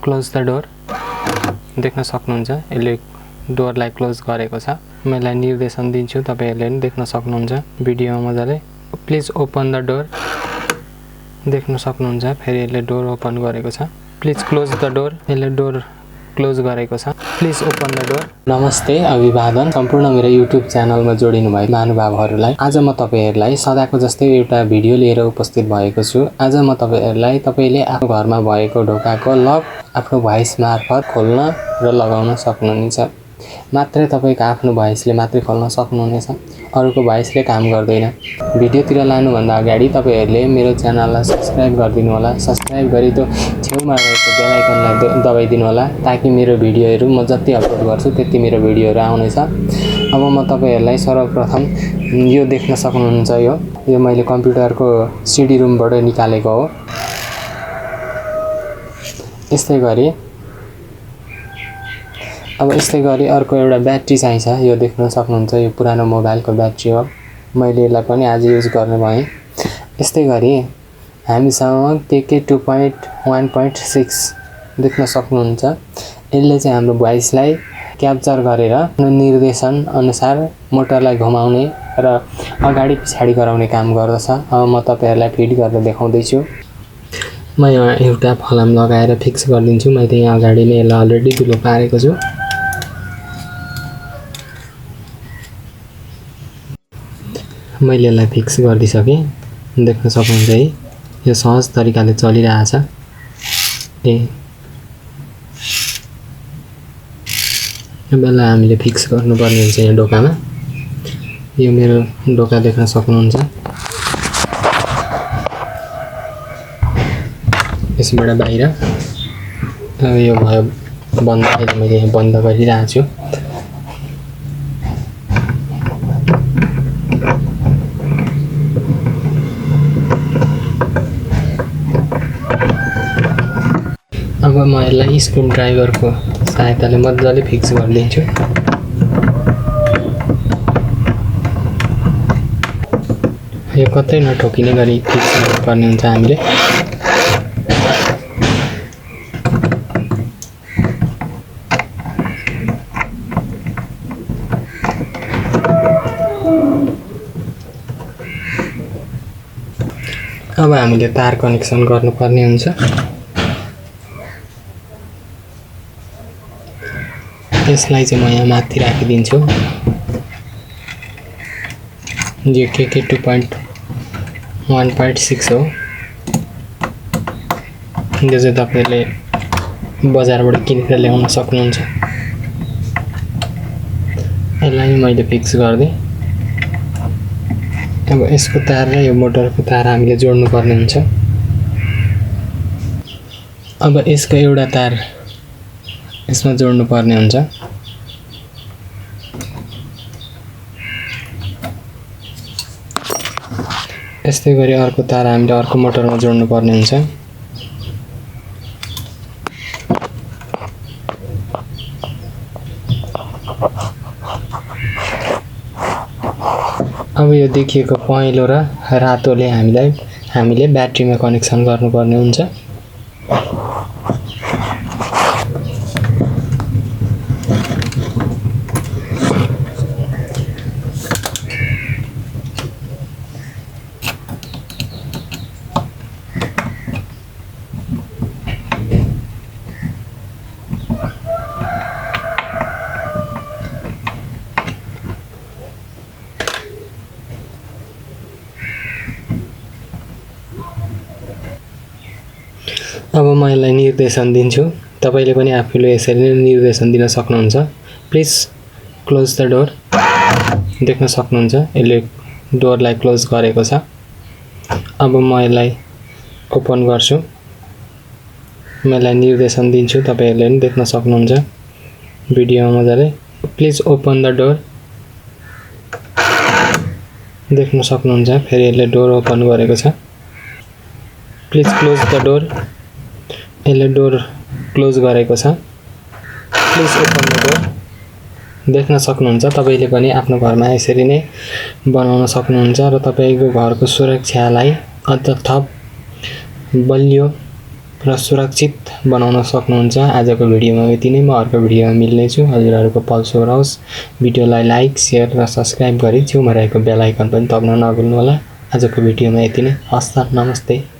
Close the door देख्न सक्नुहुन्छ यसले डोरलाई क्लोज गरेको छ। म यसलाई निर्देशन दिन्छु, तपाईहरुले पनि देख्न सक्नुहुन्छ भिडियोमा मजाले। प्लिज ओपन द डोर देख्न सक्नुहुन्छ फेरि यसले डोर ओपन गरेको छ। प्लिज क्लोज द डोर यसले डोर क्लोज गरेको छ। Please open the door. नमस्ते, अभिवादन सम्पूर्ण मेरो युट्युब च्यानलमा जोडिनु भएको महानुभावहरुलाई। आज म तपाईहरुलाई सदाको जस्तै एउटा भिडियो लिएर उपस्थित भएको छु। आज म तपाईहरुलाई तपाईले आफ्नो घरमा भएको ढोकाको लक आफ्नो भोइस मार्फत खोल्न र लगाउन सक्नुहुनेछ। मात्रै तपाईको आफ्नो भोइसले मात्रै खोल्न सक्नुहुनेछ, अरूको भोइसले काम गर्दैन। भिडियोतिर लानुभन्दा अगाडि तपाईहरुले मेरो च्यानललाई सब्स्क्राइब गरिदिनु होला। सब्स्क्राइब गरी त्यो छेउमा रहेको बेल आइकनलाई दबाइदिनु होला ताकि मेरो भिडियोहरु म जति अपलोड गर्छु त्यति मेरो भिडियोहरु आउनेछ। अब म तपाईहरुलाई सर्वप्रथम यो देख्न सक्नुहुन्छ, यो मैले कम्प्युटरको सिडी रुमबाट निकालेको हो। यस्तै गरी अर्को एउटा ब्याट्री चाहिन्छ। यो देख्न सक्नुहुन्छ, यो पुरानो मोबाइलको ब्याट्री हो। मैले यसलाई पनि आज युज गर्ने भएँ। यस्तै गरी हामीसँग केके 2.1.6 देख्न सक्नुहुन्छ। यसले चाहिँ हाम्रो भोइसलाई क्याप्चर गरेर निर्देशन अनुसार मोटरलाई घुमाउने र अगाडि पछाडी गराउने काम गर्दछ। अब म तपाईहरुलाई फिट गरेर देखाउँदै छु। म यहाँ एउटा फलाम लगाएर फिक्स गरिदिन्छु। मैले यहाँ अगाडि नै यसलाई अलरेडी दुलो पारेको छु। मैले यसलाई फिक्स गरिदिसके। देख्न सक्नुहुन्छ है, यो सहज तरिकाले चलिरहेछ। यो बेला हामीले फिक्स गर्नुपर्ने हुन्छ यहाँ ढोकामा। यो मेरो ढोका देख्न सक्नुहुन्छ। यसबाट बाहिर यो भयो बन्द। अहिले मैले यहाँ बन्द गरिरहेको छु। अब म यसलाई स्क्रू ड्राइभरको सहायताले मजाले फिक्स गरिदिन्छु। यो कतै नठोकिने गरी फिक्स गर्नुपर्ने हुन्छ हामीले। अब हामीले तार कनेक्सन गर्नुपर्ने हुन्छ। यसलाई चाहिँ म यहाँ माथि राखिदिन्छु। यो केके 2.1.6 हो। यो चाहिँ तपाईले बजारबाट किनेर ल्याउन सक्नुहुन्छ। यसलाई मैले फिक्स गर्दै। अब यसको तार र यो मोटरको तार हामीले जोड्नु पर्ने हुन्छ। अब यसको एउटा तार यसमा जोड्नु पर्ने हुन्छ। यस्तै गरी अर्को तार हामीले अर्को मोटरमा जोड्नु पर्ने हुन्छ। अब यो देखिएको पहेँलो र रातोले हामीले ब्याट्रीमा कनेक्सन गर्नुपर्ने हुन्छ। अब म यसलाई निर्देशन दिन्छु। तपाईले पनि आफूले यसरी नै निर्देशन दिन सक्नुहुन्छ। प्लिज क्लोज द डोर देख्न सक्नुहुन्छ, यसले डोरलाई क्लोज गरेको छ। अब म यसलाई ओपन गर्छु। म यसलाई निर्देशन दिन्छु, तपाईहरुले पनि देख्न सक्नुहुन्छ भिडियोमा मजाले। प्लिज ओपन द डोर देख्न सक्नुहुन्छ फेरि यसले डोर ओपन गरेको छ। प्लिज क्लोज द डोर यसले डोर क्लोज गरेको छ। प्लिज ओपन द डोर देख्न सक्नुहुन्छ। तपाईले पनि आफ्नो घरमा यसरी नै बनाउन सक्नुहुन्छ र तपाईको घरको सुरक्षालाई अझ थप बलियो र सुरक्षित बनाउन सक्नुहुन्छ। आजको भिडियोमा यति नै। म अर्को भिडियोमा मिल्ने छु। हजुरहरूको पल स्वर होस्। भिडियोलाई लाइक, शेयर र सब्स्क्राइब गरी छेउमा रहेको बेल आइकन पनि दब्न नभुल्नु होला। आजको भिडियोमा यति नै। हस्त, नमस्ते।